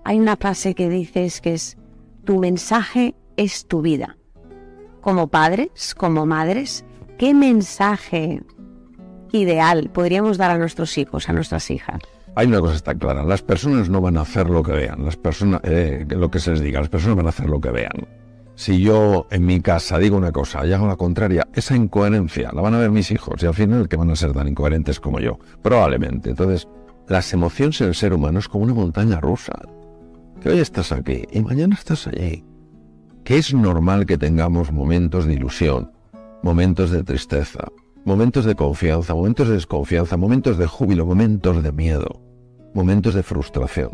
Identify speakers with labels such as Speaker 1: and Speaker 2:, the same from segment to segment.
Speaker 1: hay una frase que dices que es: tu mensaje es tu vida. Como padres, como madres, ¿qué mensaje ideal podríamos dar a nuestros hijos, a nuestras hijas?
Speaker 2: Hay una cosa que está clara: las personas no van a hacer lo que vean, las personas, lo que se les diga, las personas van a hacer lo que vean. Si yo en mi casa digo una cosa y hago la contraria, esa incoherencia la van a ver mis hijos y al final que van a ser tan incoherentes como yo, probablemente. Entonces, las emociones en el ser humano es como una montaña rusa, que hoy estás aquí y mañana estás allí. Que es normal que tengamos momentos de ilusión, momentos de tristeza, momentos de confianza, momentos de desconfianza, momentos de júbilo, momentos de miedo, momentos de frustración.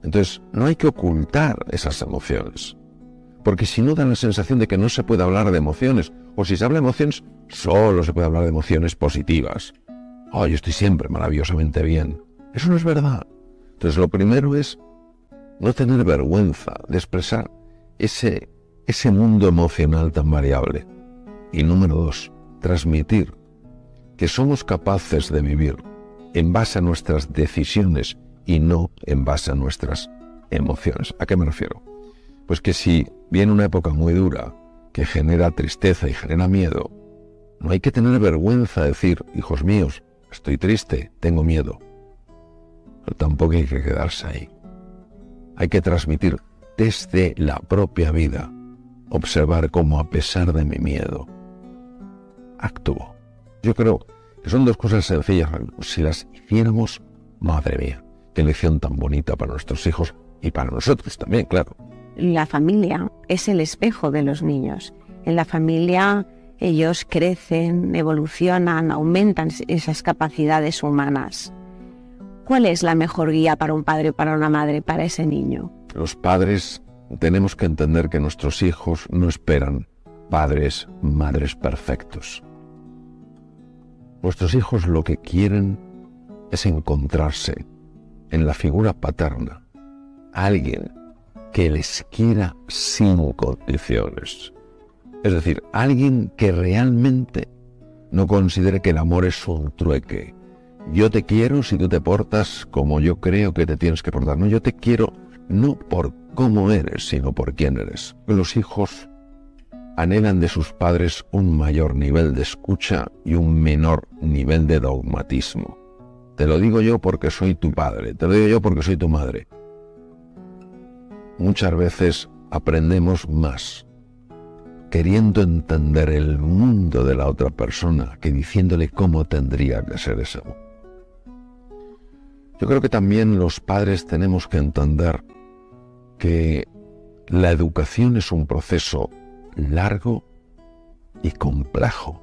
Speaker 2: Entonces, no hay que ocultar esas emociones, porque si no da la sensación de que no se puede hablar de emociones, o si se habla de emociones, solo se puede hablar de emociones positivas. Oh, yo estoy siempre maravillosamente bien. Eso no es verdad. Entonces, lo primero es no tener vergüenza de expresar ese mundo emocional tan variable. Y número 2, transmitir que somos capaces de vivir en base a nuestras decisiones y no en base a nuestras emociones. ¿A qué me refiero? Pues que si viene una época muy dura que genera tristeza y genera miedo, no hay que tener vergüenza de decir: hijos míos, estoy triste, tengo miedo. Pero tampoco hay que quedarse ahí. Hay que transmitir desde la propia vida, observar cómo a pesar de mi miedo, actúo. Yo creo que son dos cosas sencillas. Si las hiciéramos, madre mía, qué lección tan bonita para nuestros hijos y para nosotros también, claro.
Speaker 1: La familia es el espejo de los niños. En la familia ellos crecen, evolucionan, aumentan esas capacidades humanas. ¿Cuál es la mejor guía para un padre o para una madre, para ese niño?
Speaker 2: Los padres tenemos que entender que nuestros hijos no esperan padres, madres perfectos. Nuestros hijos lo que quieren es encontrarse en la figura paterna, alguien que les quiera sin condiciones. Es decir, alguien que realmente no considere que el amor es un trueque. Yo te quiero si tú te portas como yo creo que te tienes que portar. No, yo te quiero no por cómo eres, sino por quién eres. Los hijos anhelan de sus padres un mayor nivel de escucha y un menor nivel de dogmatismo. Te lo digo yo porque soy tu padre, te lo digo yo porque soy tu madre. Muchas veces aprendemos más queriendo entender el mundo de la otra persona que diciéndole cómo tendría que ser ese mundo. Yo creo que también los padres tenemos que entender que la educación es un proceso largo y complejo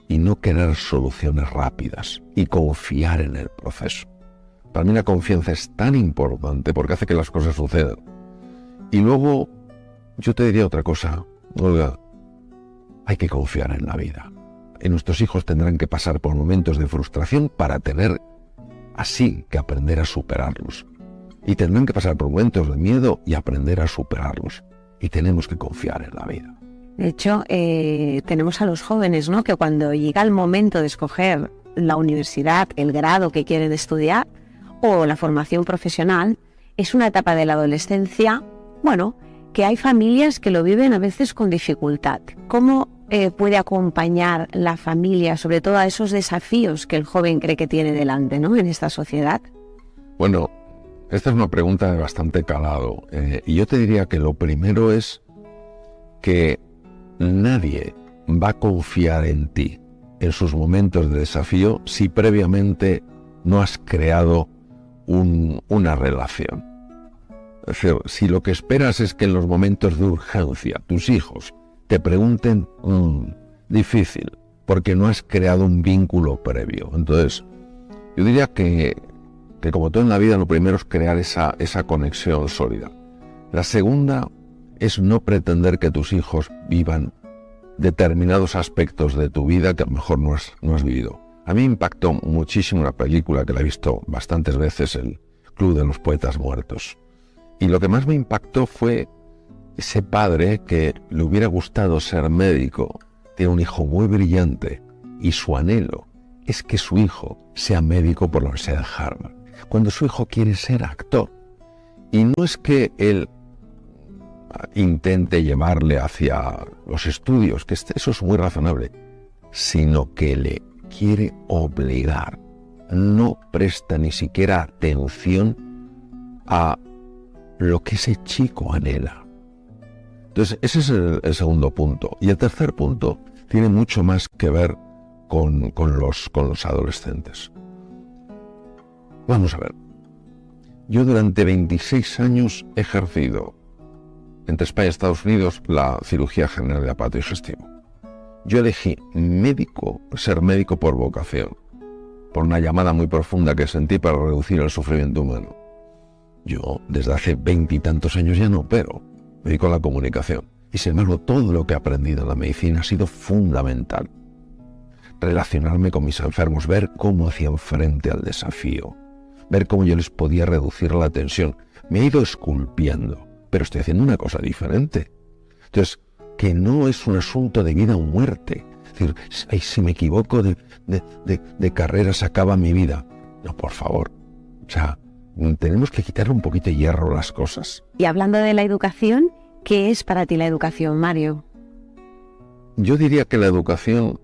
Speaker 2: y no querer soluciones rápidas y confiar en el proceso. Para mí la confianza es tan importante porque hace que las cosas sucedan. Y luego yo te diría otra cosa, Olga, hay que confiar en la vida. Y nuestros hijos tendrán que pasar por momentos de frustración para tener así que aprender a superarlos. Y tendrán que pasar por momentos de miedo y aprender a superarlos. Y tenemos que confiar en la vida.
Speaker 1: De hecho, tenemos a los jóvenes, ¿no?, que cuando llega el momento de escoger la universidad, el grado que quieren estudiar o la formación profesional, es una etapa de la adolescencia, bueno, que hay familias que lo viven a veces con dificultad. ¿Cómo puede acompañar la familia, sobre todo a esos desafíos que el joven cree que tiene delante, ¿no?, en esta sociedad?
Speaker 2: Bueno, esta es una pregunta de bastante calado. Y yo te diría que lo primero es que nadie va a confiar en ti en sus momentos de desafío si previamente no has creado una relación. Es decir, si lo que esperas es que en los momentos de urgencia tus hijos te pregunten, difícil, porque no has creado un vínculo previo. Entonces, yo diría que como todo en la vida, lo primero es crear esa conexión sólida. La segunda es no pretender que tus hijos vivan determinados aspectos de tu vida que a lo mejor no has vivido. A mí me impactó muchísimo una película que la he visto bastantes veces, el Club de los Poetas Muertos. Y lo que más me impactó fue ese padre que le hubiera gustado ser médico, tiene un hijo muy brillante y su anhelo es que su hijo sea médico por la Universidad de Harvard, cuando su hijo quiere ser actor. Y no es que él intente llevarle hacia los estudios, que eso es muy razonable, sino que le quiere obligar. No presta ni siquiera atención a lo que ese chico anhela. Entonces, ese es el segundo punto. Y el tercer punto tiene mucho más que ver con los adolescentes. Vamos a ver. Yo durante 26 años he ejercido entre España y Estados Unidos la cirugía general de aparato digestivo. Yo elegí ser médico por vocación, por una llamada muy profunda que sentí para reducir el sufrimiento humano. Yo desde hace 20 y tantos años ya no opero, me dedico a la comunicación. Y sin embargo todo lo que he aprendido en la medicina ha sido fundamental. Relacionarme con mis enfermos, ver cómo hacían frente al desafío, ver cómo yo les podía reducir la tensión. Me he ido esculpiendo, pero estoy haciendo una cosa diferente. Entonces, que no es un asunto de vida o muerte. Es decir, ay, si me equivoco de carrera se acaba mi vida. No, por favor. O sea, tenemos que quitarle un poquito de hierro a las cosas.
Speaker 1: Y hablando de la educación, ¿qué es para ti la educación, Mario?
Speaker 2: Yo diría que la educación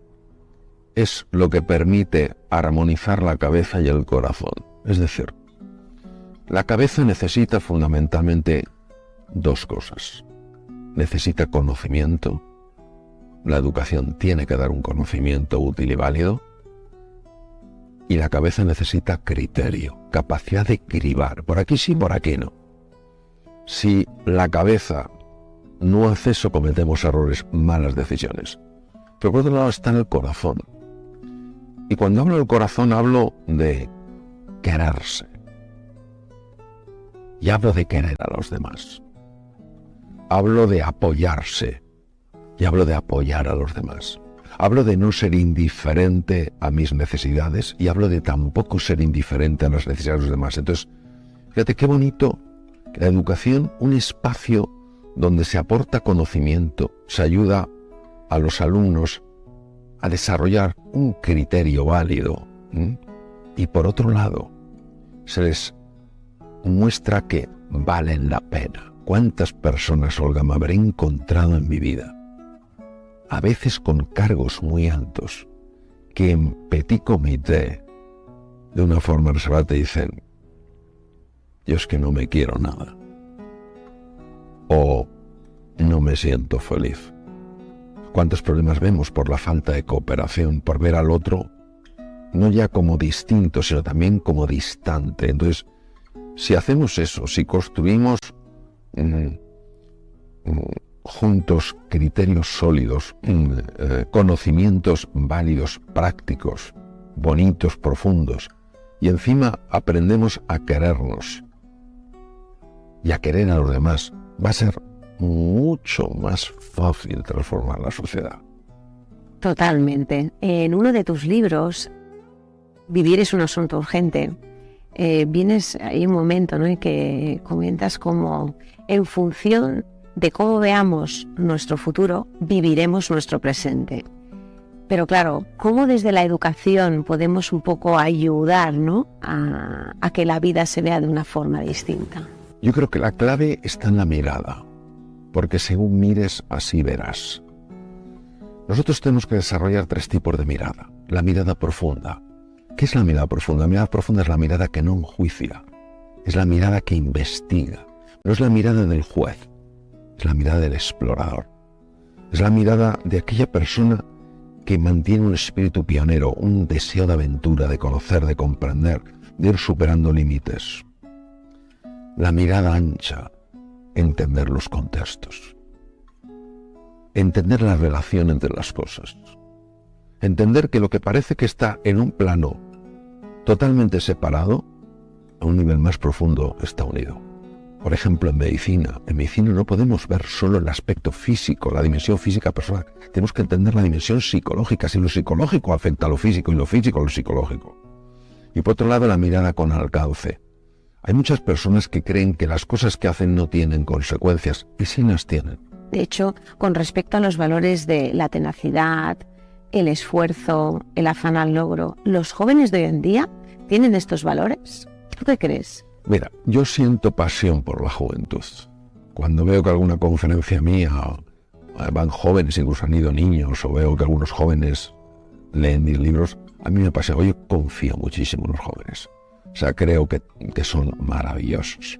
Speaker 2: es lo que permite armonizar la cabeza y el corazón. Es decir, la cabeza necesita fundamentalmente dos cosas. Necesita conocimiento. La educación tiene que dar un conocimiento útil y válido. Y la cabeza necesita criterio, capacidad de cribar. Por aquí sí, por aquí no. Si la cabeza no hace eso, cometemos errores, malas decisiones. Pero por otro lado está en el corazón. Y cuando hablo del corazón hablo de quererse. Y hablo de querer a los demás. Hablo de apoyarse. Y hablo de apoyar a los demás. Hablo de no ser indiferente a mis necesidades y hablo de tampoco ser indiferente a las necesidades de los demás. Entonces, fíjate qué bonito que la educación, un espacio donde se aporta conocimiento, se ayuda a los alumnos a desarrollar un criterio válido. Y por otro lado, se les muestra que valen la pena. ¿Cuántas personas, Olga, me habré encontrado en mi vida? A veces con cargos muy altos, que en petit comité, de una forma reservada, te dicen: yo es que no me quiero nada. O no me siento feliz. ¿Cuántos problemas vemos por la falta de cooperación, por ver al otro no ya como distinto, sino también como distante? Entonces, si hacemos eso, si construimos juntos criterios sólidos, conocimientos válidos, prácticos, bonitos, profundos, y encima aprendemos a querernos y a querer a los demás, va a ser mucho más fácil transformar la sociedad.
Speaker 1: Totalmente. En uno de tus libros, Vivir es un asunto urgente, hay un momento, ¿no?, en que comentas cómo en función de cómo veamos nuestro futuro, viviremos nuestro presente. Pero claro, ¿cómo desde la educación podemos un poco ayudar, ¿no?, a que la vida se vea de una forma distinta?
Speaker 2: Yo creo que la clave está en la mirada, porque según mires, así verás. Nosotros tenemos que desarrollar 3 tipos de mirada. La mirada profunda. ¿Qué es la mirada profunda? La mirada profunda es la mirada que no enjuicia, es la mirada que investiga, no es la mirada del juez, es la mirada del explorador, es la mirada de aquella persona que mantiene un espíritu pionero, un deseo de aventura, de conocer, de comprender, de ir superando límites. La mirada ancha, entender los contextos, entender la relación entre las cosas, entender que lo que parece que está en un plano totalmente separado, a un nivel más profundo está unido. Por ejemplo, en medicina no podemos ver solo el aspecto físico, la dimensión física personal. Tenemos que entender la dimensión psicológica, si lo psicológico afecta a lo físico y lo físico a lo psicológico. Y por otro lado, la mirada con alcance. Hay muchas personas que creen que las cosas que hacen no tienen consecuencias, y sí las tienen.
Speaker 1: De hecho, con respecto a los valores de la tenacidad, el esfuerzo, el afán al logro, ¿los jóvenes de hoy en día tienen estos valores? ¿Tú qué crees?
Speaker 2: Mira, yo siento pasión por la juventud. Cuando veo que alguna conferencia mía van jóvenes, incluso han ido niños, o veo que algunos jóvenes leen mis libros, a mí me pasa, yo confío muchísimo en los jóvenes. O sea, creo que son maravillosos.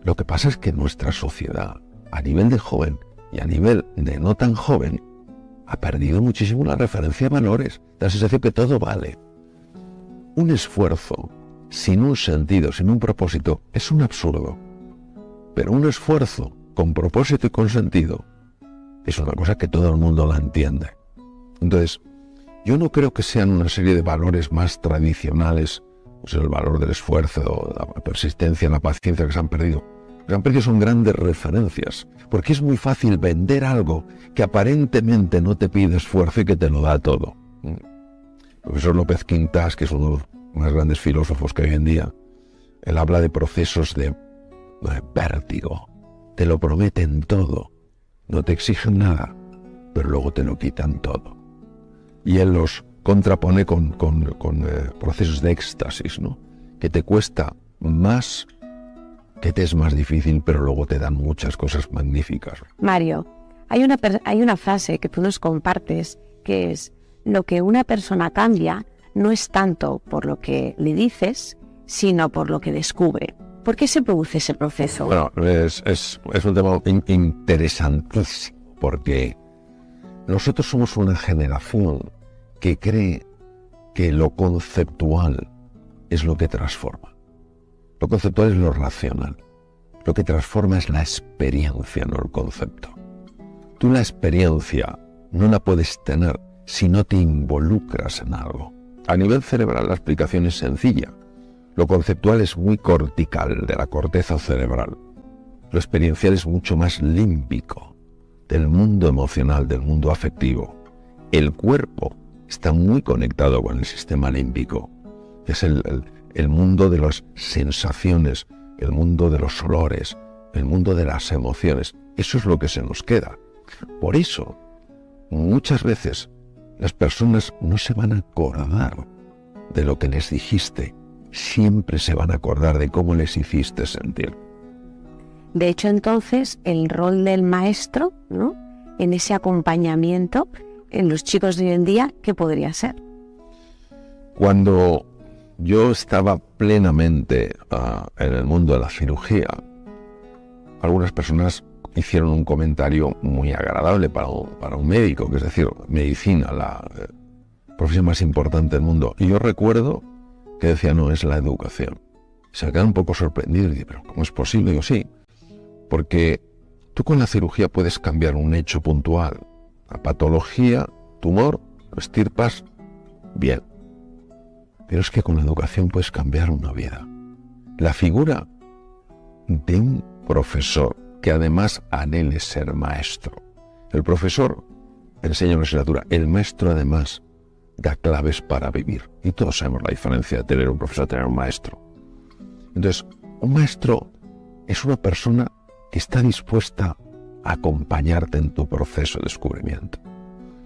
Speaker 2: Lo que pasa es que nuestra sociedad, a nivel de joven y a nivel de no tan joven, ha perdido muchísimo la referencia de valores. Da la sensación que todo vale. Un esfuerzo sin un sentido, sin un propósito, es un absurdo. Pero un esfuerzo con propósito y con sentido es una cosa que todo el mundo la entiende. Entonces, yo no creo que sean una serie de valores más tradicionales, pues el valor del esfuerzo, la persistencia, la paciencia que se han perdido. Lo que han perdido son grandes referencias, porque es muy fácil vender algo que aparentemente no te pide esfuerzo y que te lo da todo. El profesor López Quintás, que es uno de los más grandes filósofos que hay hoy en día, él habla de procesos de vértigo. Te lo prometen todo, no te exigen nada, pero luego te lo quitan todo. Y él los contrapone con procesos de éxtasis, ¿no? Que te cuesta más, que te es más difícil, pero luego te dan muchas cosas magníficas.
Speaker 1: Mario, hay una frase que tú nos compartes que es: lo que una persona cambia no es tanto por lo que le dices, sino por lo que descubre. ¿Por qué se produce ese proceso?
Speaker 2: Bueno, es un tema interesantísimo, porque nosotros somos una generación que cree que lo conceptual es lo que transforma. Lo conceptual es lo racional. Lo que transforma es la experiencia, no el concepto. Tú la experiencia no la puedes tener si no te involucras en algo. A nivel cerebral la explicación es sencilla. Lo conceptual es muy cortical, de la corteza cerebral. Lo experiencial es mucho más límbico, del mundo emocional, del mundo afectivo. El cuerpo está muy conectado con el sistema límbico. Es el mundo de las sensaciones, el mundo de los olores, el mundo de las emociones. Eso es lo que se nos queda. Por eso, muchas veces, las personas no se van a acordar de lo que les dijiste. Siempre se van a acordar de cómo les hiciste sentir.
Speaker 1: De hecho, entonces, el rol del maestro, ¿no?, en ese acompañamiento en los chicos de hoy en día, ¿qué podría ser?
Speaker 2: Cuando yo estaba plenamente en el mundo de la cirugía, algunas personas hicieron un comentario muy agradable para un médico, que es decir, medicina, la profesión más importante del mundo. Y yo recuerdo que decía, no, es la educación. Se quedaron un poco sorprendidos y dije, pero ¿cómo es posible? Digo, sí, porque tú con la cirugía puedes cambiar un hecho puntual. La patología, tumor, lo extirpas, bien. Pero es que con la educación puedes cambiar una vida. La figura de un profesor que además anhele ser maestro. El profesor enseña una asignatura, el maestro además da claves para vivir. Y todos sabemos la diferencia de tener un profesor y tener un maestro. Entonces, un maestro es una persona que está dispuesta a acompañarte en tu proceso de descubrimiento.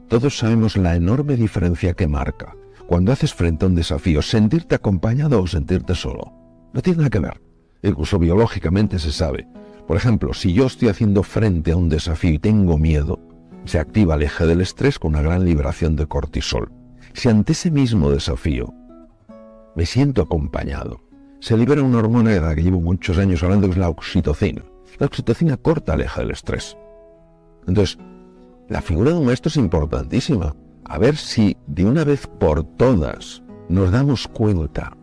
Speaker 2: Todos sabemos la enorme diferencia que marca cuando haces frente a un desafío, sentirte acompañado o sentirte solo. No tiene nada que ver. Incluso biológicamente se sabe. Por ejemplo, si yo estoy haciendo frente a un desafío y tengo miedo, se activa el eje del estrés con una gran liberación de cortisol. Si ante ese mismo desafío me siento acompañado, se libera una hormona de la que llevo muchos años hablando, que es la oxitocina. La oxitocina corta el eje del estrés. Entonces, la figura de un maestro es importantísima. A ver si de una vez por todas nos damos cuenta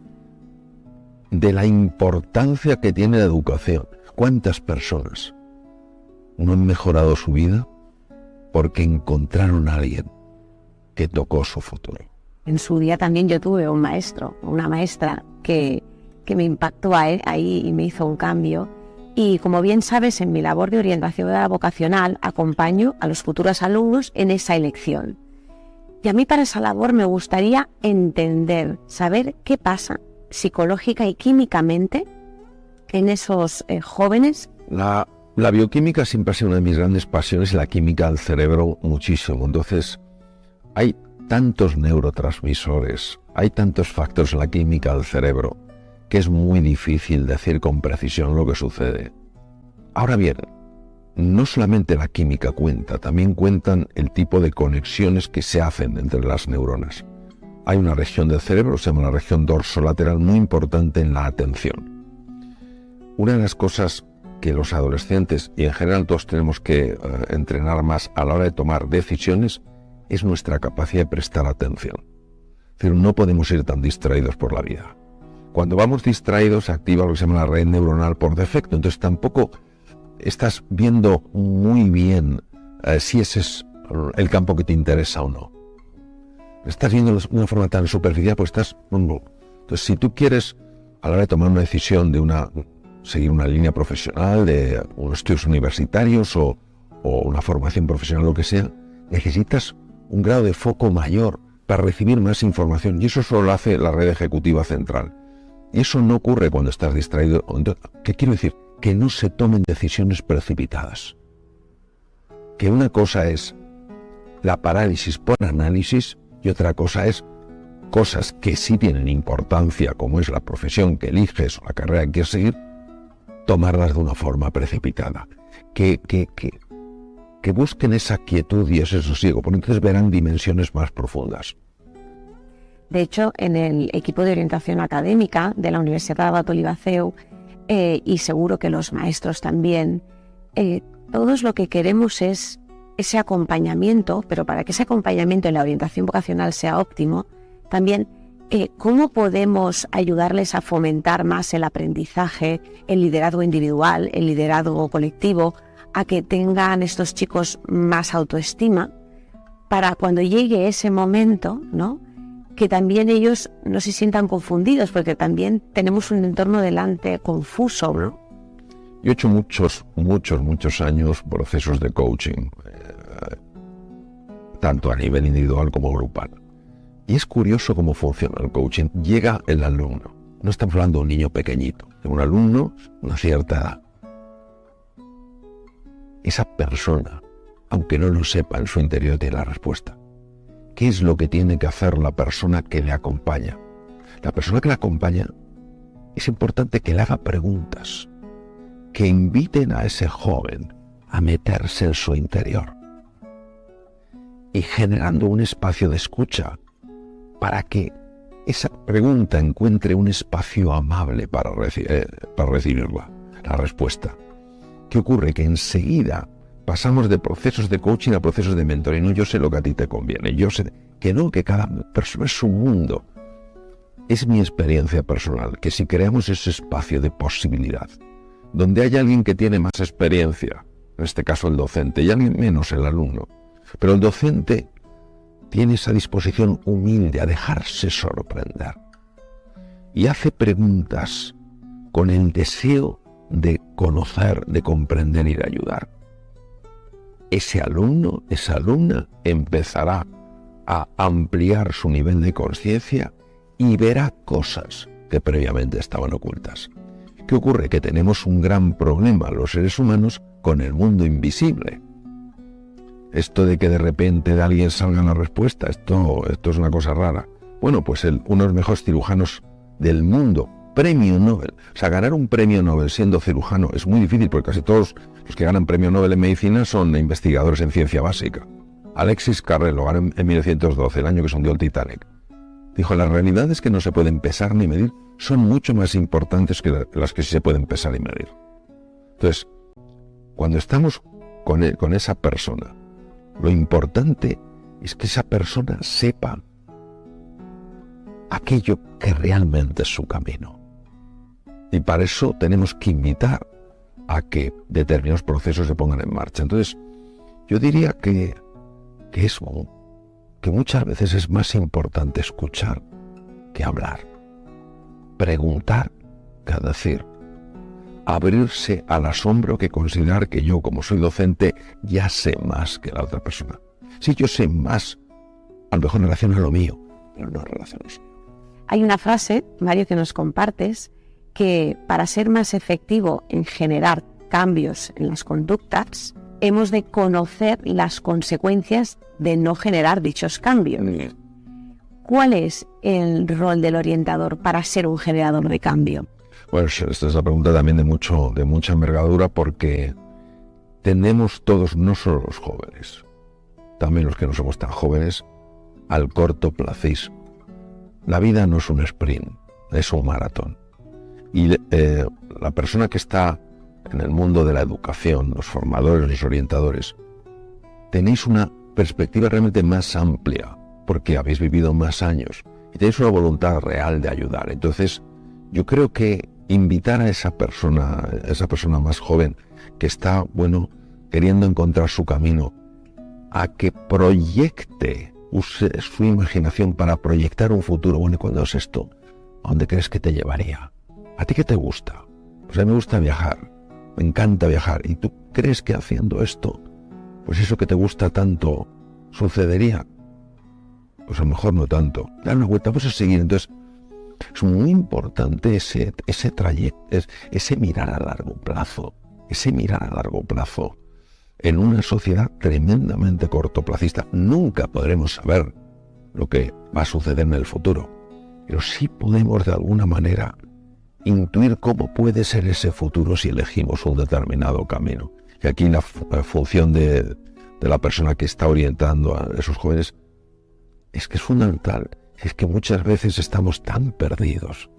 Speaker 2: de la importancia que tiene la educación. ¿Cuántas personas no han mejorado su vida porque encontraron a alguien que tocó su futuro?
Speaker 1: En su día también yo tuve un maestro, una maestra que me impactó ahí y me hizo un cambio. Y como bien sabes, en mi labor de orientación vocacional acompaño a los futuros alumnos en esa elección. Y a mí para esa labor me gustaría entender, saber qué pasa psicológica y químicamente en esos jóvenes.
Speaker 2: La bioquímica siempre ha sido una de mis grandes pasiones, la química del cerebro muchísimo. Entonces, hay tantos neurotransmisores, hay tantos factores en la química del cerebro que es muy difícil decir con precisión lo que sucede. Ahora bien, no solamente la química cuenta, también cuentan el tipo de conexiones que se hacen entre las neuronas. Hay una región del cerebro, se llama la región dorsolateral, muy importante en la atención. Una de las cosas que los adolescentes y en general todos tenemos que entrenar más a la hora de tomar decisiones es nuestra capacidad de prestar atención. Es decir, no podemos ir tan distraídos por la vida. Cuando vamos distraídos se activa lo que se llama la red neuronal por defecto, entonces tampoco estás viendo muy bien si ese es el campo que te interesa o no. Estás viendo de una forma tan superficial, pues estás... Entonces, si tú quieres, a la hora de tomar una decisión de seguir una línea profesional, de unos estudios universitarios o una formación profesional, lo que sea, necesitas un grado de foco mayor para recibir más información, y eso solo lo hace la red ejecutiva central. Y eso no ocurre cuando estás distraído. ¿Qué quiero decir? Que no se tomen decisiones precipitadas. Que una cosa es la parálisis por análisis y otra cosa es cosas que sí tienen importancia, como es la profesión que eliges o la carrera que quieres seguir, tomarlas de una forma precipitada. Que busquen esa quietud y ese sosiego, porque entonces verán dimensiones más profundas.
Speaker 1: De hecho, en el equipo de orientación académica de la Universidad de Abat Oliva-CEU, y seguro que los maestros también, todos lo que queremos es ese acompañamiento, pero para que ese acompañamiento en la orientación vocacional sea óptimo, también cómo podemos ayudarles a fomentar más el aprendizaje, el liderazgo individual, el liderazgo colectivo, a que tengan estos chicos más autoestima, para cuando llegue ese momento, ¿no?, que también ellos no se sientan confundidos, porque también tenemos un entorno delante confuso, ¿no?
Speaker 2: Yo he hecho muchos años procesos de coaching, tanto a nivel individual como grupal. Y es curioso cómo funciona el coaching. Llega el alumno. No estamos hablando de un niño pequeñito, de un alumno de una cierta edad. Esa persona, aunque no lo sepa, en su interior tiene la respuesta. ¿Qué es lo que tiene que hacer la persona que le acompaña? La persona que le acompaña, es importante que le haga preguntas que inviten a ese joven a meterse en su interior y generando un espacio de escucha para que esa pregunta encuentre un espacio amable para recibirla, la respuesta. ¿Qué ocurre? Que enseguida pasamos de procesos de coaching a procesos de mentoring. No, yo sé lo que a ti te conviene. Yo sé que no, que cada persona es su mundo. Es mi experiencia personal, que si creamos ese espacio de posibilidad, donde hay alguien que tiene más experiencia, en este caso el docente, y alguien menos el alumno, pero el docente tiene esa disposición humilde a dejarse sorprender y hace preguntas con el deseo de conocer, de comprender y de ayudar. Ese alumno, esa alumna empezará a ampliar su nivel de conciencia y verá cosas que previamente estaban ocultas. ¿Qué ocurre? Que tenemos un gran problema los seres humanos con el mundo invisible. Esto de que de repente de alguien salga la respuesta, esto es una cosa rara. Bueno, pues uno de los mejores cirujanos del mundo, premio Nobel. O sea, ganar un premio Nobel siendo cirujano es muy difícil, porque casi todos los que ganan premio Nobel en medicina son investigadores en ciencia básica. Alexis Carrel lo ganó en 1912, el año que se hundió el Titanic. Dijo, las realidades que no se pueden pesar ni medir son mucho más importantes que las que sí se pueden pesar y medir. Entonces, cuando estamos con esa persona, lo importante es que esa persona sepa aquello que realmente es su camino. Y para eso tenemos que invitar a que determinados procesos se pongan en marcha. Entonces, yo diría que muchas veces es más importante escuchar que hablar, preguntar que decir, abrirse al asombro que considerar que yo, como soy docente, ya sé más que la otra persona. Sí, yo sé más, a lo mejor en relación a lo mío, pero no en relación a lo mío.
Speaker 1: Hay una frase, Mario, que nos compartes, que para ser más efectivo en generar cambios en las conductas, hemos de conocer las consecuencias de no generar dichos cambios. ¿Cuál es el rol del orientador para ser un generador de cambio?
Speaker 2: Pues esta es la pregunta también de mucha envergadura, porque tendemos todos, no solo los jóvenes, también los que no somos tan jóvenes, al cortoplacismo. La vida no es un sprint, es un maratón. Y la persona que está en el mundo de la educación, los formadores, los orientadores, tenéis una perspectiva realmente más amplia, porque habéis vivido más años y tenéis una voluntad real de ayudar. Entonces, yo creo que invitar a esa persona más joven que está, queriendo encontrar su camino, a que proyecte, use su imaginación para proyectar un futuro. ¿Y cuándo es esto? ¿A dónde crees que te llevaría? ¿A ti qué te gusta? Pues a mí me gusta viajar, me encanta viajar. ¿Y tú crees que haciendo esto, pues eso que te gusta tanto, sucedería? Pues a lo mejor no tanto. Dar una vuelta, pues a seguir. Entonces, es muy importante ese trayecto, ese mirar a largo plazo, en una sociedad tremendamente cortoplacista. Nunca podremos saber lo que va a suceder en el futuro, pero sí podemos de alguna manera intuir cómo puede ser ese futuro si elegimos un determinado camino. Y aquí la función de la persona que está orientando a esos jóvenes es que es fundamental. Es que muchas veces estamos tan perdidos